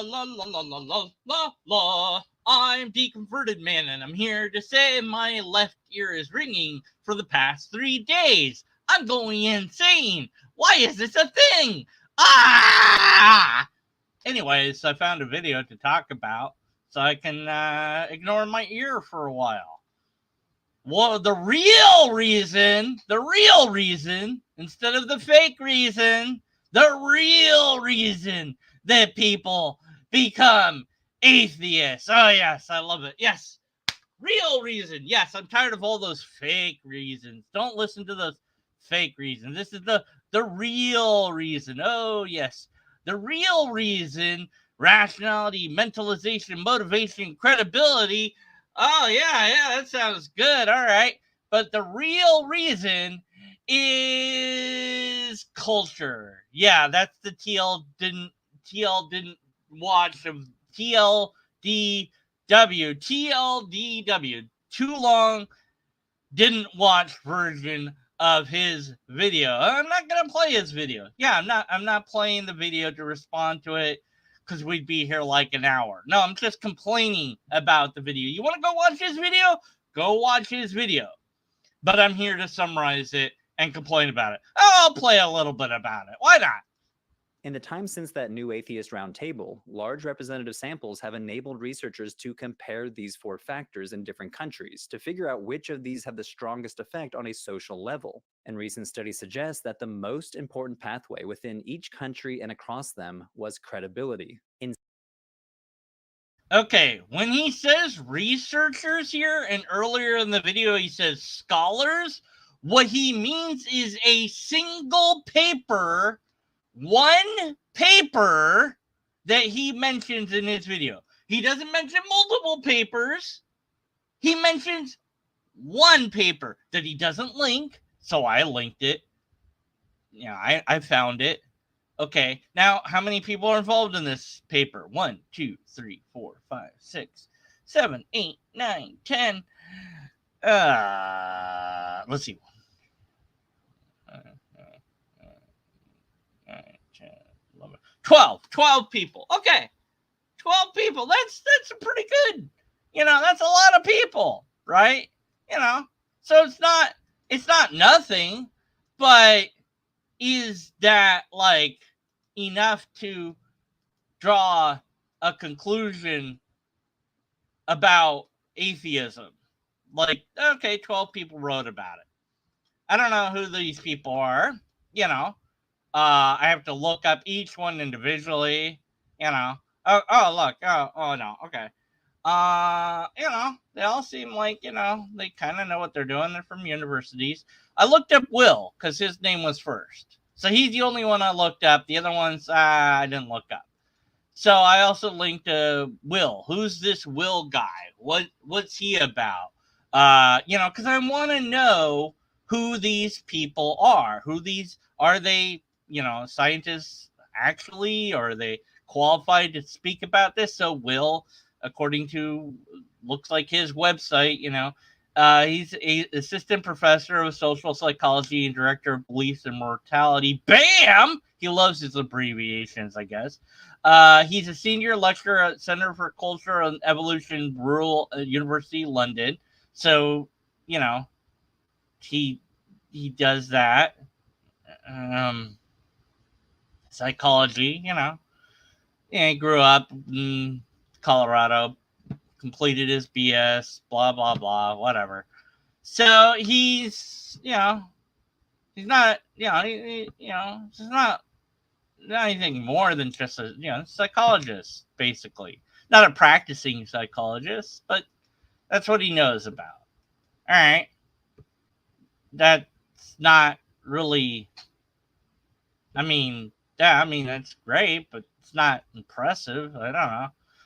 la la la la la la la. I'm Deconverted Man, and I'm here to say my left ear is ringing for the past 3 days. I'm going insane. Why is this a thing? Ah! Anyways, I found a video to talk about so I can ignore my ear for a while. Well, the real reason, instead of the fake reason, the real reason that people become atheists. Oh, yes, I love it. Yes, real reason. Yes, I'm tired of all those fake reasons. Don't listen to those fake reasons. This is the real reason. Oh, yes. The real reason, rationality, mentalization, motivation, credibility. Oh, yeah, that sounds good. All right. But the real reason is culture. Yeah, that's the TL didn't watch of TLDW. Too long didn't watch version of his video. I'm not gonna play his video. Yeah, I'm not playing the video to respond to it because we'd be here like an hour. No, I'm just complaining about the video. You want to go watch his video? Go watch his video. But I'm here to summarize it and complain about it. I'll play a little bit about it. Why not? In the time since that new atheist roundtable, large representative samples have enabled researchers to compare these 4 factors in different countries to figure out which of these have the strongest effect on a social level. And recent studies suggest that the most important pathway within each country and across them was credibility. Okay, when he says researchers here, and earlier in the video he says scholars, what he means is a single paper, one paper that he mentions in his video. He doesn't mention multiple papers. He mentions one paper that he doesn't link, so I linked it. Yeah, I found it. Okay, now how many people are involved in this paper? 1, 2, 3, 4, 5, 6, 7, 8, 9, 10. Let's see. 12 people. Okay, 12 people. That's pretty good. That's a lot of people, right? So it's not nothing, but is that like enough to draw a conclusion about atheism? Like, okay, 12 people wrote about it. I don't know who these people are. I have to look up each one individually. Oh look. Oh no. Okay. They all seem like, they kind of know what they're doing. They're from universities. I looked up Will because his name was first. So he's the only one I looked up. The other ones, I didn't look up. So I also linked to Will. Who's this Will guy? What's he about? Because I want to know who these people are. Are they, scientists actually? Or are they qualified to speak about this? So Will, according to looks like his website, he's a assistant professor of social psychology and director of beliefs and mortality. Bam! He loves his abbreviations, I guess. He's a senior lecturer at Center for Culture and Evolution, Rural University, London. So, he does that. Psychology, Yeah, he grew up in Colorado, completed his BS, blah, blah, blah, whatever. So he's not, he's not anything more than just a, psychologist, basically. Not a practicing psychologist, but that's what he knows about. All right. That's not really, that's great, but it's not impressive. I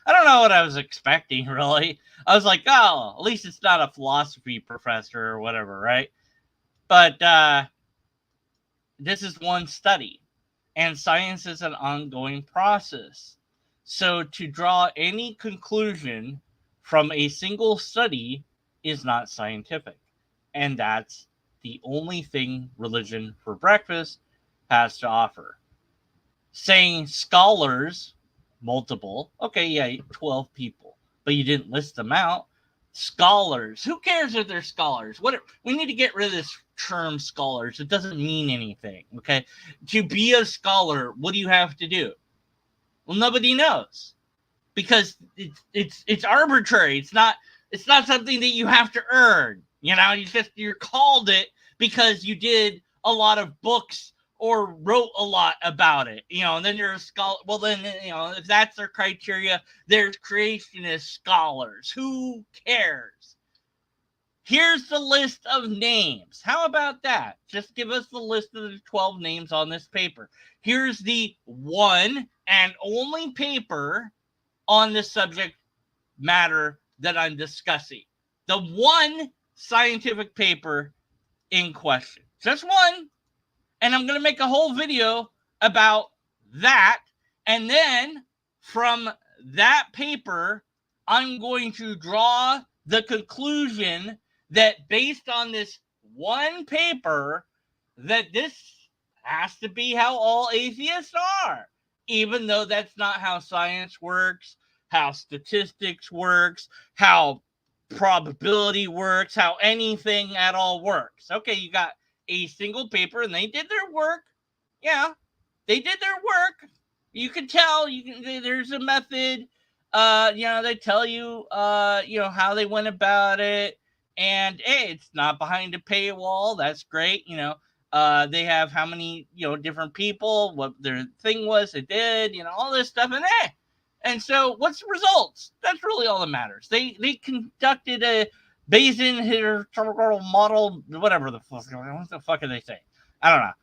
don't know what I was expecting, really. I was like, oh, at least it's not a philosophy professor or whatever, right? But this is one study, and science is an ongoing process. So to draw any conclusion from a single study is not scientific. And that's the only thing Religion for Breakfast has to offer. Saying scholars multiple. Okay, yeah, 12 people, but you didn't list them out. Scholars. Who cares if they're scholars? We need to get rid of this term scholars. It doesn't mean anything. Okay, to be a scholar, what do you have to do? Well, nobody knows because it's arbitrary. It's not something that you have to earn. You're called it because you did a lot of books or wrote a lot about it, and then you're a scholar. Well, then, if that's their criteria, there's creationist scholars. Who cares? Here's the list of names. How about that? Just give us the list of the 12 names on this paper. Here's the one and only paper on the subject matter that I'm discussing. The one scientific paper in question. Just one. And I'm going to make a whole video about that. And then from that paper, I'm going to draw the conclusion that based on this one paper, that this has to be how all atheists are. Even though that's not how science works, how statistics works, how probability works, how anything at all works. Okay, you got a single paper and they did their work. Yeah, they did their work. You can tell. There's a method. They tell you, how they went about it, and hey, it's not behind a paywall. That's great. They have how many, different people, what their thing was, they did, all this stuff, and hey. And so, what's the results? That's really all that matters. They conducted a Bayesian historical model, whatever the fuck. What the fuck are they saying? I don't know.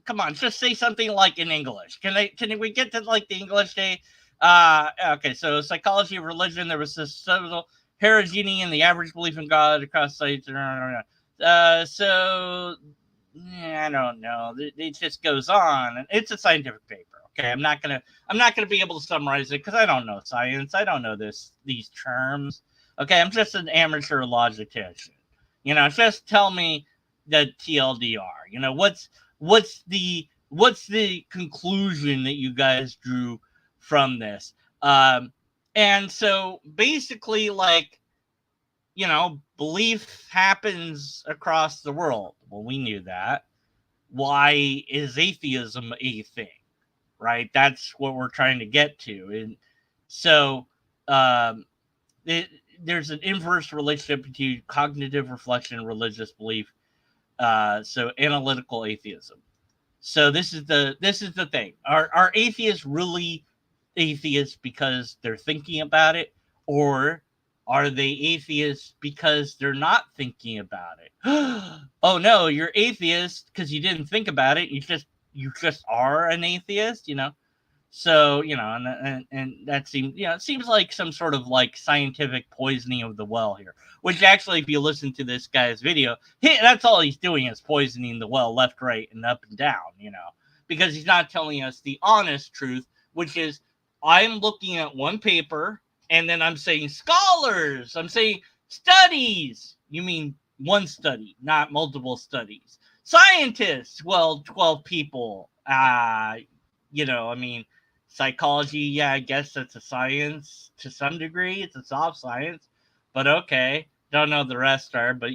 Come on, just say something like in English. Can we get to like the English day? Okay. So, psychology of religion. There was this subtle heterogeneity in the average belief in God across sites. I don't know. It just goes on, and it's a scientific paper. Okay, I'm not gonna be able to summarize it because I don't know science. I don't know these terms. Okay, I'm just an amateur logician. Just tell me the TLDR. What's the conclusion that you guys drew from this? And so basically, like, belief happens across the world. Well, we knew that. Why is atheism a thing? Right? That's what we're trying to get to. And so there's an inverse relationship between cognitive reflection and religious belief. So analytical atheism. So this is the thing. Are atheists really atheists because they're thinking about it, or are they atheists because they're not thinking about it? Oh no, you're atheist because you didn't think about it. You just are an atheist, So, and that seems, it seems like some sort of like scientific poisoning of the well here. Which actually, if you listen to this guy's video, that's all he's doing is poisoning the well left, right, and up and down, because he's not telling us the honest truth, which is I'm looking at one paper and then I'm saying scholars, I'm saying studies. You mean one study, not multiple studies. Scientists, well, 12 people. Psychology, yeah, I guess that's a science to some degree. It's a soft science, but okay. Don't know the rest are, but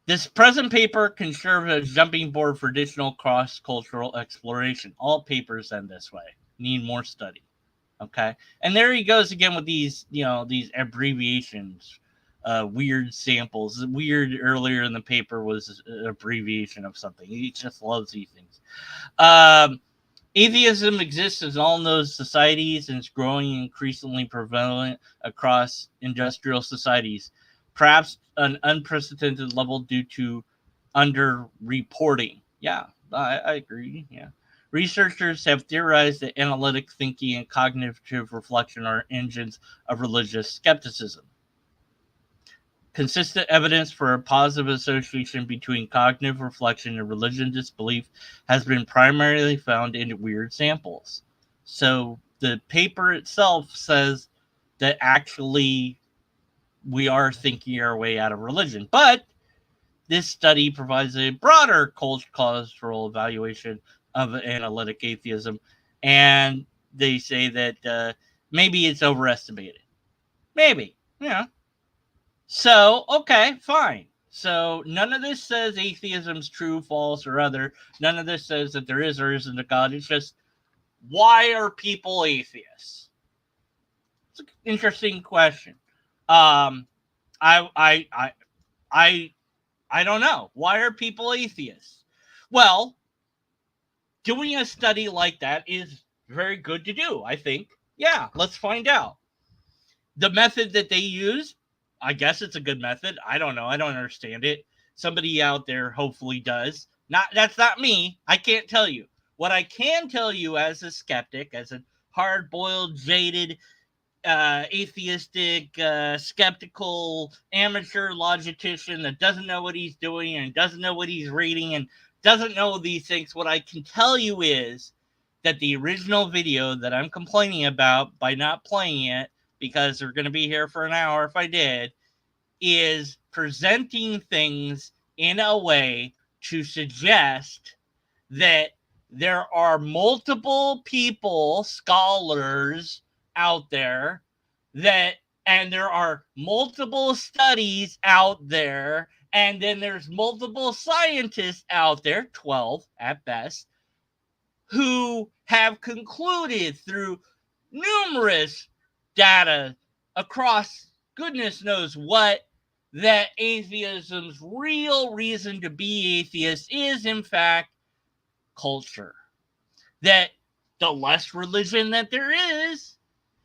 this present paper can serve as a jumping board for additional cross-cultural exploration. All papers end this way. Need more study. Okay, and there he goes again with these abbreviations, weird samples. Weird earlier in the paper was an abbreviation of something. He just loves these things. Atheism exists in all those societies and is growing increasingly prevalent across industrial societies, perhaps an unprecedented level due to underreporting. Yeah, I agree. Yeah. Researchers have theorized that analytic thinking and cognitive reflection are engines of religious skepticism. Consistent evidence for a positive association between cognitive reflection and religion disbelief has been primarily found in weird samples. So the paper itself says that actually we are thinking our way out of religion. But this study provides a broader cultural evaluation of analytic atheism, and they say that maybe it's overestimated. Maybe, yeah. So, okay, fine. So none of this says atheism's true, false, or other. None of this says that there is or isn't a God. It's just, why are people atheists? It's an interesting question. Um, I, I, I, I, I don't know. Why are people atheists? Well, doing a study like that is very good to do, I think. Yeah, let's find out. The method that they use, I guess it's a good method. I don't know. I don't understand it. Somebody out there hopefully does. That's not me. I can't tell you. What I can tell you as a skeptic, as a hard-boiled, jaded, atheistic, skeptical, amateur logistician that doesn't know what he's doing and doesn't know what he's reading and doesn't know these things, what I can tell you is that the original video that I'm complaining about by not playing it, because we're going to be here for an hour if I did, is presenting things in a way to suggest that there are multiple people, scholars out there, and there are multiple studies out there, and then there's multiple scientists out there, 12 at best, who have concluded through numerous data across goodness knows what, that atheism's real reason to be atheist is, in fact, culture. That the less religion that there is,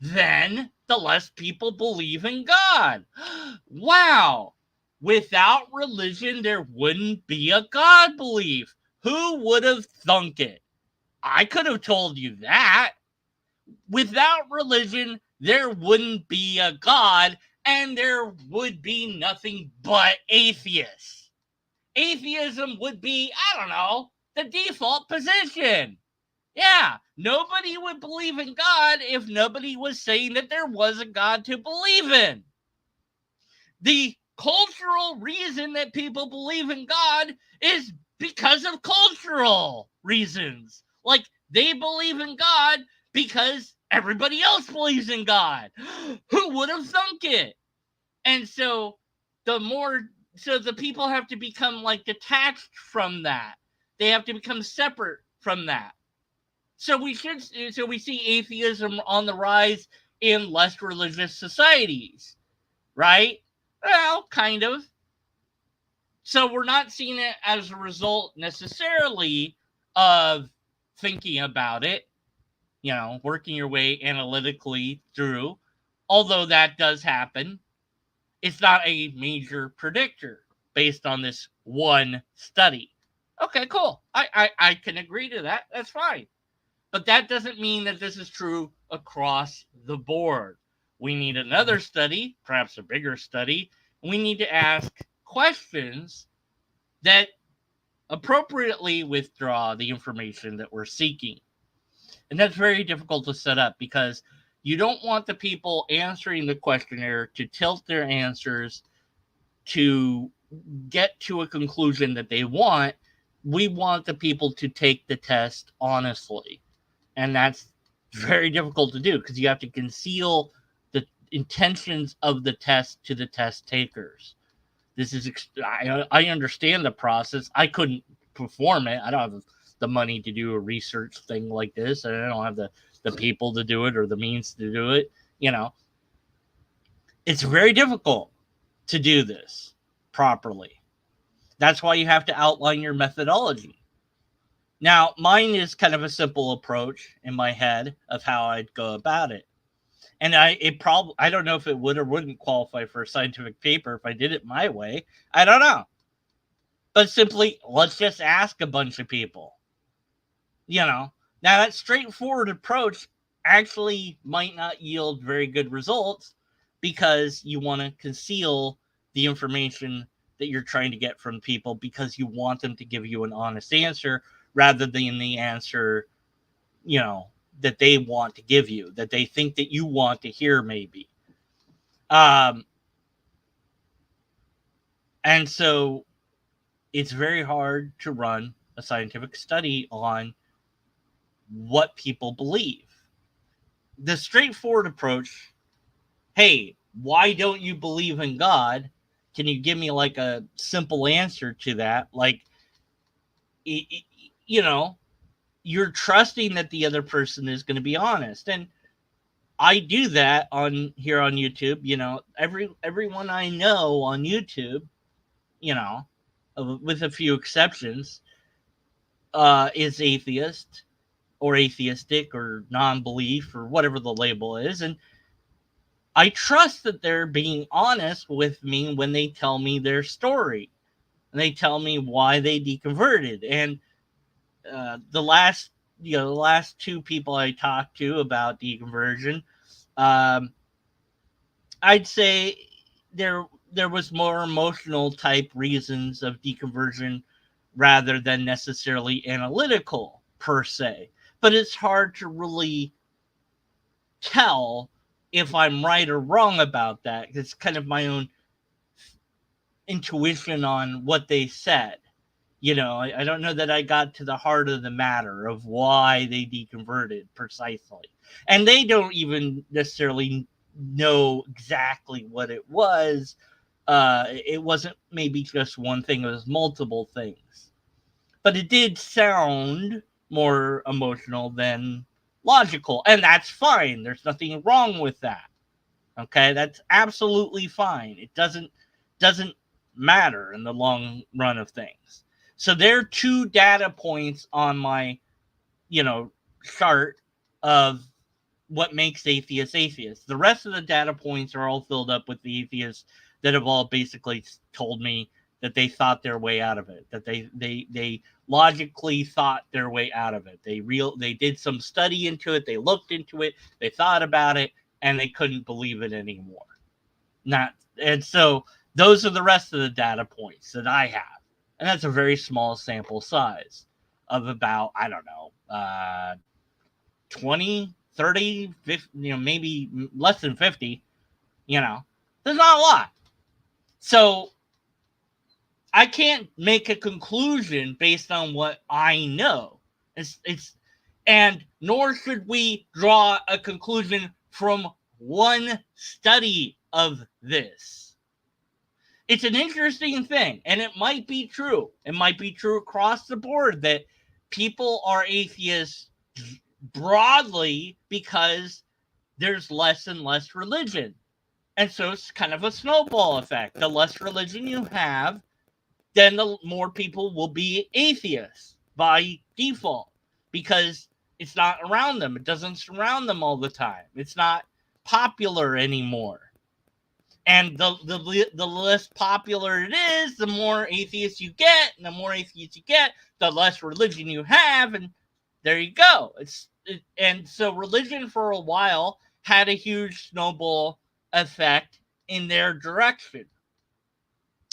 then the less people believe in God. Wow. Without religion, there wouldn't be a God belief. Who would have thunk it? I could have told you that. Without religion, there wouldn't be a God, and there would be nothing but atheists. Atheism would be, I don't know, the default position. Yeah, nobody would believe in God if nobody was saying that there was a God to believe in. The cultural reason that people believe in God is because of cultural reasons. Like, they believe in God because everybody else believes in God. Who would have thunk it? And so the people have to become like detached from that. They have to become separate from that. So we see atheism on the rise in less religious societies, right? Well, kind of. So we're not seeing it as a result necessarily of thinking about it, working your way analytically through, although that does happen. It's not a major predictor based on this one study. Okay, cool. I can agree to that. That's fine. But that doesn't mean that this is true across the board. We need another study, perhaps a bigger study. We need to ask questions that appropriately withdraw the information that we're seeking. And that's very difficult to set up because you don't want the people answering the questionnaire to tilt their answers to get to a conclusion that they want. We want the people to take the test honestly. And that's very difficult to do because you have to conceal the intentions of the test to the test takers. This is I understand the process. I couldn't perform it. I don't have the money to do a research thing like this, and I don't have the people to do it or the means to do it. It's very difficult to do this properly. That's why you have to outline your methodology. Now, mine is kind of a simple approach in my head of how I'd go about it. And I don't know if it would or wouldn't qualify for a scientific paper if I did it my way. I don't know. But simply, let's just ask a bunch of people. Now that straightforward approach actually might not yield very good results because you want to conceal the information that you're trying to get from people because you want them to give you an honest answer rather than the answer, that they want to give you, that they think that you want to hear maybe. And so it's very hard to run a scientific study on what people believe. The straightforward approach, hey, why don't you believe in God? Can you give me like a simple answer to that? Like, you know, you're trusting that the other person is going to be honest. And I do that on here on YouTube. You know, everyone I know on YouTube, you know, with a few exceptions, is atheist or atheistic or non-belief or whatever the label is, and I trust that they're being honest with me when they tell me their story and they tell me why they deconverted. And the last, the last two people I talked to about deconversion, um, I'd say there there was more emotional type reasons of deconversion rather than necessarily analytical per se. But it's hard to really tell if I'm right or wrong about that. It's kind of my own intuition on what they said. You know, I don't know that I got to the heart of the matter of why they deconverted precisely. And they don't even necessarily know exactly what it was. It wasn't maybe just one thing, it was multiple things. But it did sound more emotional than logical. And that's fine. There's nothing wrong with that. Okay, that's absolutely fine. It doesn't matter in the long run of things. So there are two data points on my, chart of what makes atheists atheists. The rest of the data points are all filled up with the atheists that have all basically told me that they thought their way out of it, that they logically thought their way out of it. They did some study into it, they looked into it, they thought about it, and they couldn't believe it anymore. Not and so those are the rest of the data points that I have, and that's a very small sample size of about, I don't know, 20, 30, 50, maybe less than 50. There's not a lot. So I can't make a conclusion based on what I know. It's and nor should we draw a conclusion from one study of this. It's an interesting thing, and it might be true. It might be true across the board that people are atheists broadly because there's less and less religion. And so it's kind of a snowball effect. The less religion you have, then the more people will be atheists by default because it's not around them. It doesn't surround them all the time. It's not popular anymore. And the less popular it is, the more atheists you get, and the more atheists you get, the less religion you have, and there you go. And so religion for a while had a huge snowball effect in their direction.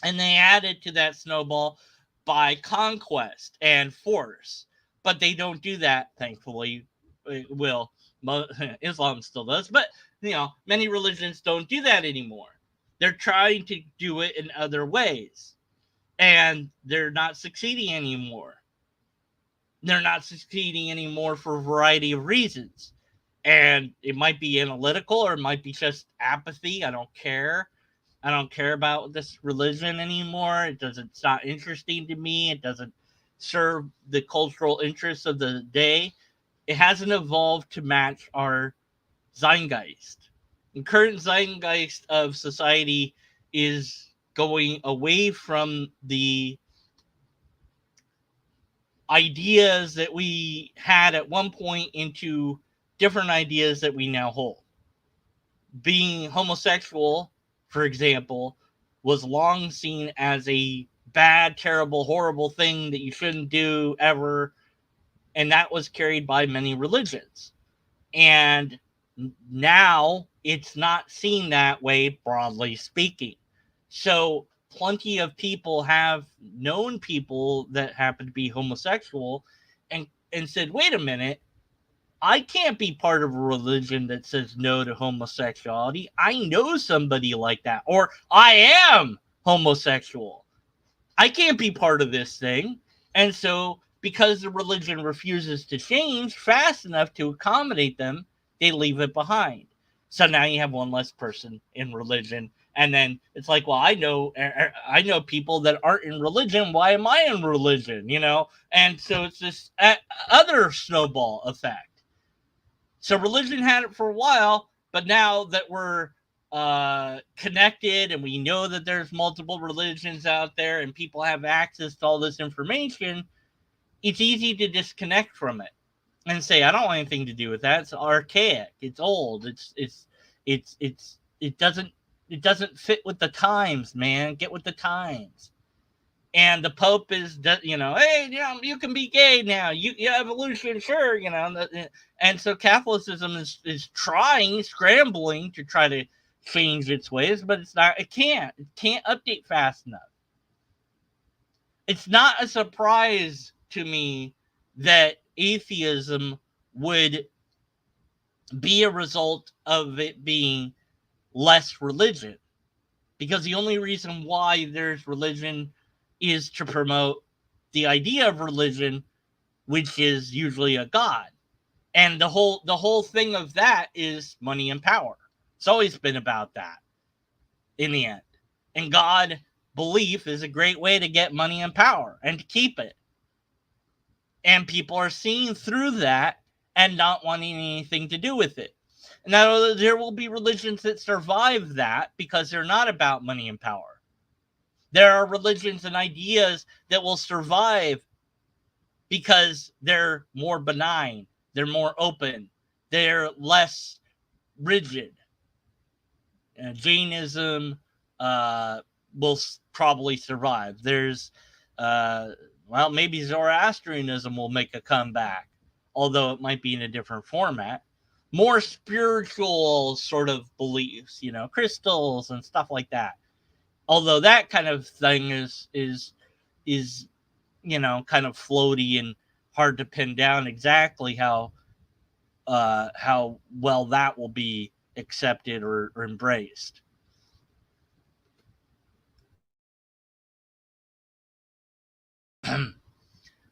And they added to that snowball by conquest and force. But they don't do that, thankfully. Well, Islam still does, but many religions don't do that anymore. They're trying to do it in other ways, and they're not succeeding anymore. They're not succeeding anymore for a variety of reasons. And it might be analytical or it might be just apathy. I don't care. I don't care about this religion anymore. It's not interesting to me. It doesn't serve the cultural interests of the day. It hasn't evolved to match our zeitgeist. The current zeitgeist of society is going away from the ideas that we had at one point into different ideas that we now hold. Being homosexual, for example, was long seen as a bad, terrible, horrible thing that you shouldn't do ever, and that was carried by many religions. And now it's not seen that way, broadly speaking. So plenty of people have known people that happen to be homosexual and said, wait a minute, I can't be part of a religion that says no to homosexuality. I know somebody like that, or I am homosexual. I can't be part of this thing. And so, because the religion refuses to change fast enough to accommodate them, they leave it behind. So now you have one less person in religion. And then it's like, well, I know people that aren't in religion. Why am I in religion? And so it's this other snowball effect. So religion had it for a while, but now that we're connected and we know that there's multiple religions out there and people have access to all this information, it's easy to disconnect from it and say, I don't want anything to do with that. It's archaic. It's old. It doesn't fit with the times, man. Get with the times. And the Pope is, hey, you can be gay now. You evolution, sure, And so Catholicism is scrambling to try to change its ways, but it can't update fast enough. It's not a surprise to me that atheism would be a result of it being less religion, because the only reason why there's religion is to promote the idea of religion, which is usually a god. And the whole thing of that is money and power. It's always been about that in the end. And God belief is a great way to get money and power and to keep it. And people are seeing through that and not wanting anything to do with it. Now, there will be religions that survive that because they're not about money and power. There are religions and ideas that will survive because they're more benign, they're more open, they're less rigid. Jainism will probably survive. There's, maybe Zoroastrianism will make a comeback, although it might be in a different format. More spiritual sort of beliefs, crystals and stuff like that. Although that kind of thing is kind of floaty and hard to pin down exactly how well that will be accepted or embraced.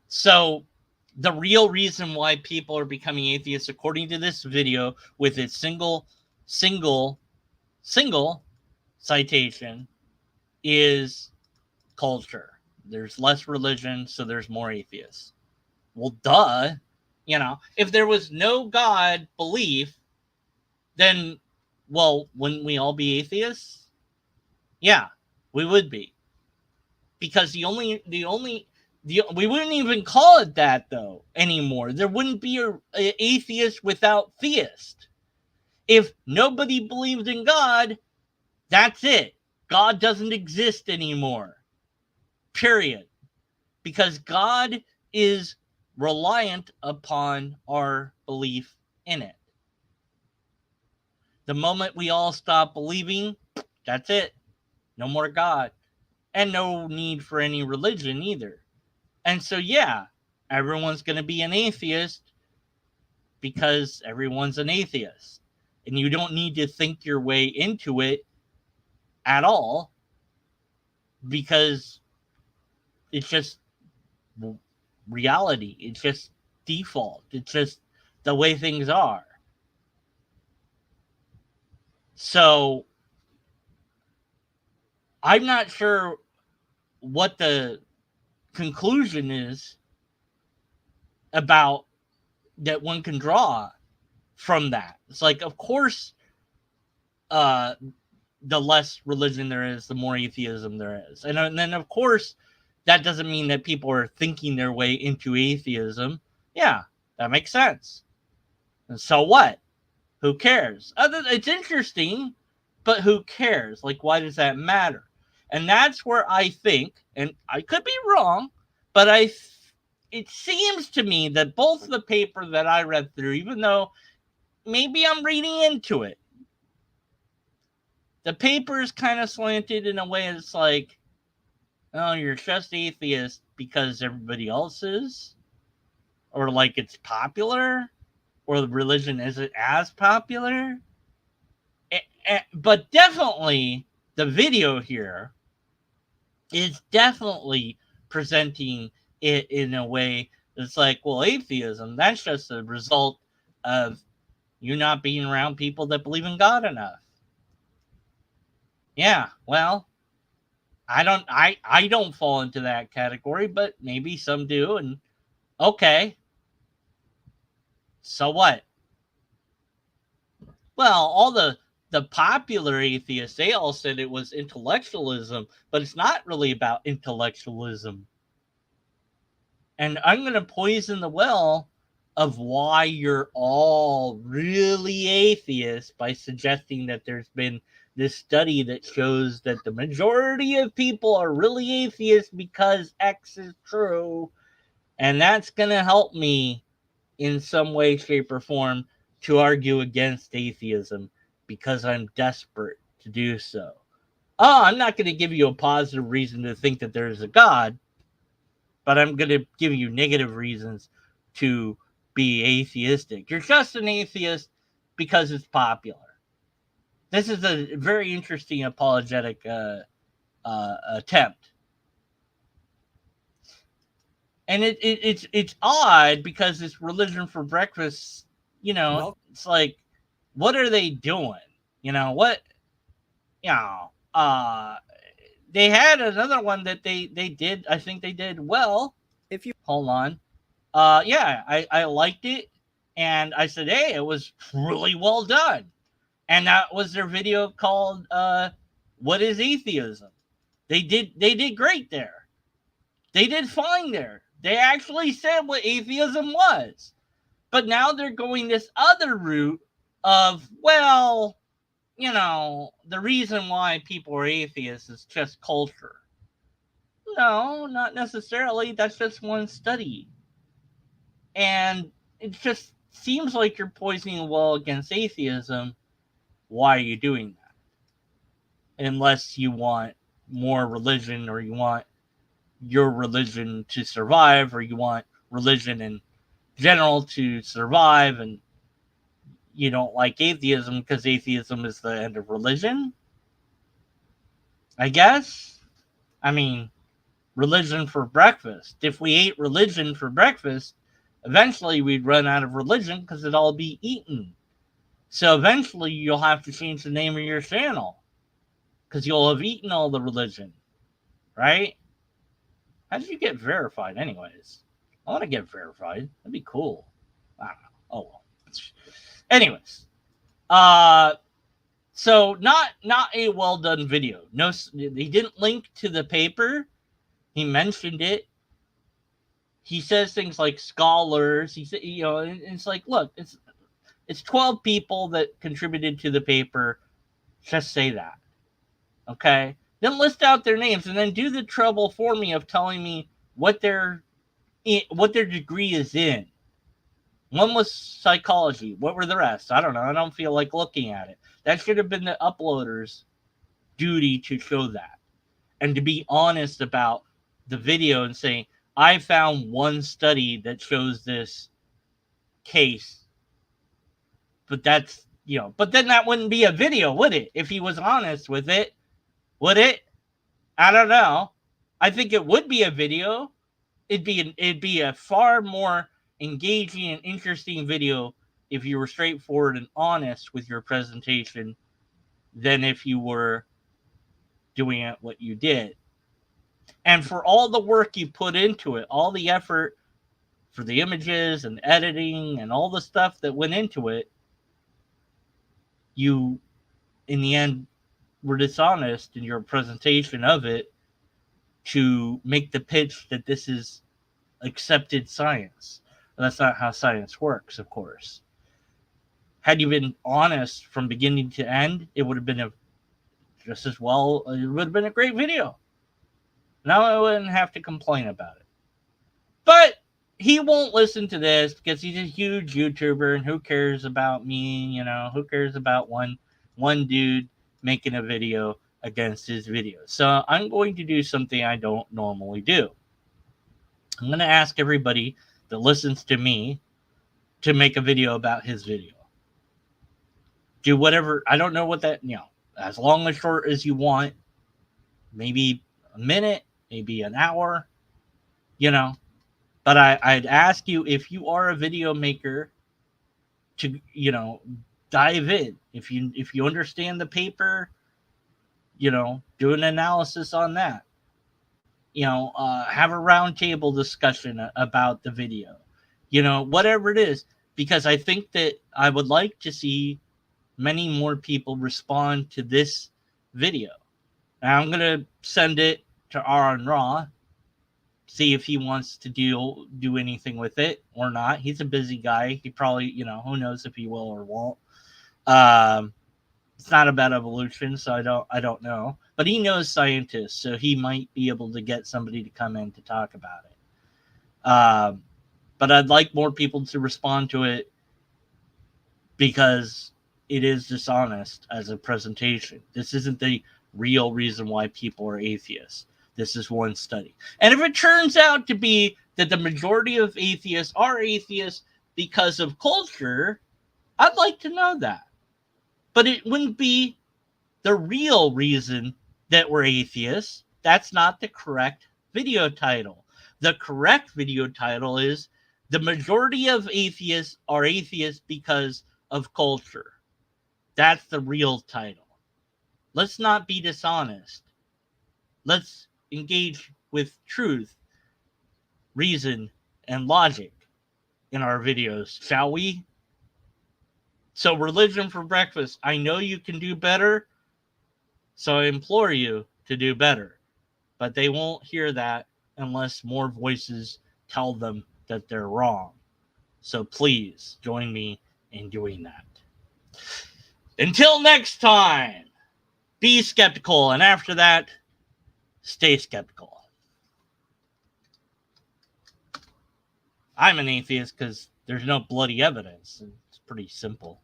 So the real reason why people are becoming atheists, according to this video, with its single citation, is culture. There's less religion, so there's more atheists. Well, duh. If there was no God belief, then, wouldn't we all be atheists? Yeah, we would be. Because we wouldn't even call it that, though, anymore. There wouldn't be an atheist without theist. If nobody believed in God, that's it. God doesn't exist anymore. Period. Because God is reliant upon our belief in it. The moment we all stop believing, that's it. No more God. And no need for any religion either. And so, yeah, everyone's going to be an atheist because everyone's an atheist. And you don't need to think your way into it at all, because it's just reality. It's just default. It's just the way things are. So I'm not sure what the conclusion is about that one can draw from that. It's like, of course, the less religion there is, the more atheism there is. And then, of course, that doesn't mean that people are thinking their way into atheism. Yeah, that makes sense. And so what? Who cares? It's interesting, but who cares? Like, why does that matter? And that's where I think, and I could be wrong, but it seems to me that both the paper that I read through, even though maybe I'm reading into it, the paper is kind of slanted in a way that's like, oh, you're just atheist because everybody else is, or like it's popular, or the religion isn't as popular. But definitely the video here is definitely presenting it in a way that's like, well, atheism, that's just a result of you not being around people that believe in God enough. Yeah, well, I don't fall into that category, but maybe some do, and okay. So what? Well, all the popular atheists, they all said it was intellectualism, but it's not really about intellectualism. And I'm going to poison the well of why you're all really atheists by suggesting that there's been this study that shows that the majority of people are really atheists because X is true. And that's going to help me in some way, shape, or form to argue against atheism because I'm desperate to do so. Oh, I'm not going to give you a positive reason to think that there's a God, but I'm going to give you negative reasons to be atheistic. You're just an atheist because it's popular. This is a very interesting apologetic attempt, and it's odd because it's religion for breakfast. You know, Well, it's like, what are they doing? You know what? You know, they had another one that they did. I think they did well. if you Hold on. Yeah, I liked it, and I said, hey, it was really well done. And that was their video called "What is Atheism." They did great there. They did fine there. They actually said what atheism was. But now they're going this other route of, well, the reason why people are atheists is just culture. No, not necessarily. That's just one study. And it just seems like you're poisoning the well against atheism. Why are you doing that? Unless you want more religion, or you want your religion to survive, or you want religion in general to survive, and you don't like atheism because atheism is the end of religion, I guess. I mean, religion for breakfast. If we ate religion for breakfast, eventually we'd run out of religion because it'd all be eaten. So eventually you'll have to change the name of your channel because you'll have eaten all the religion, right? How did you get verified, anyways? I want to get verified. That'd be cool. I don't know. Oh well. Anyways, uh, so not a well done video. No, he didn't link to the paper. He mentioned it. He says things like scholars. He said, it's like, look, it's 12 people that contributed to the paper. Just say that, okay? Then list out their names, and then do the trouble for me of telling me what their degree is in. One was psychology. What were the rest? I don't know. I don't feel like looking at it. That should have been the uploader's duty to show that, and to be honest about the video and saying, I found one study that shows this case, but but then that wouldn't be a video, would it? If he was honest with it, would it? I don't know. I think it would be a video. It'd be a far more engaging and interesting video if you were straightforward and honest with your presentation than if you were doing it what you did. And for all the work you put into it, all the effort for the images and editing and all the stuff that went into it, you, in the end, were dishonest in your presentation of it to make the pitch that this is accepted science. That's not how science works, of course. Had you been honest from beginning to end, it would have been just as well. It would have been a great video. Now I wouldn't have to complain about it. But he won't listen to this because he's a huge YouTuber, and who cares about me? Who cares about one dude making a video against his video? So I'm going to do something I don't normally do. I'm going to ask everybody that listens to me to make a video about his video. Do whatever. I don't know what that, as long as short as you want. Maybe a minute, maybe an hour, you know. But I'd ask you, if you are a video maker, to, you know, dive in. If you understand the paper, you know, do an analysis on that. You know, have a roundtable discussion about the video. You know, whatever it is, because I think that I would like to see many more people respond to this video. Now I'm gonna send it to Aaron Raw, see if he wants to do anything with it or not. He's a busy guy. He probably, you know, who knows if he will or won't. It's not about evolution, so I don't know. But he knows scientists, so he might be able to get somebody to come in to talk about it. But I'd like more people to respond to it, because it is dishonest as a presentation. This isn't the real reason why people are atheists. This is one study. And if it turns out to be that the majority of atheists are atheists because of culture, I'd like to know that. But it wouldn't be the real reason that we're atheists. That's not the correct video title. The correct video title is "The Majority of Atheists Are Atheists Because of Culture." That's the real title. Let's not be dishonest. Let's engage with truth, reason, and logic in our videos, shall we? So, Religion for Breakfast, I know you can do better, so I implore you to do better. But they won't hear that unless more voices tell them that they're wrong. So please join me in doing that. Until next time, be skeptical, and after that, stay skeptical. I'm an atheist because there's no bloody evidence. It's pretty simple.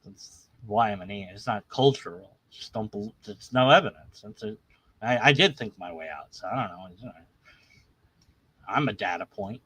That's why I'm an atheist. It's not cultural. Just don't believe. It's no evidence. I did think my way out, so I don't know. I'm a data point.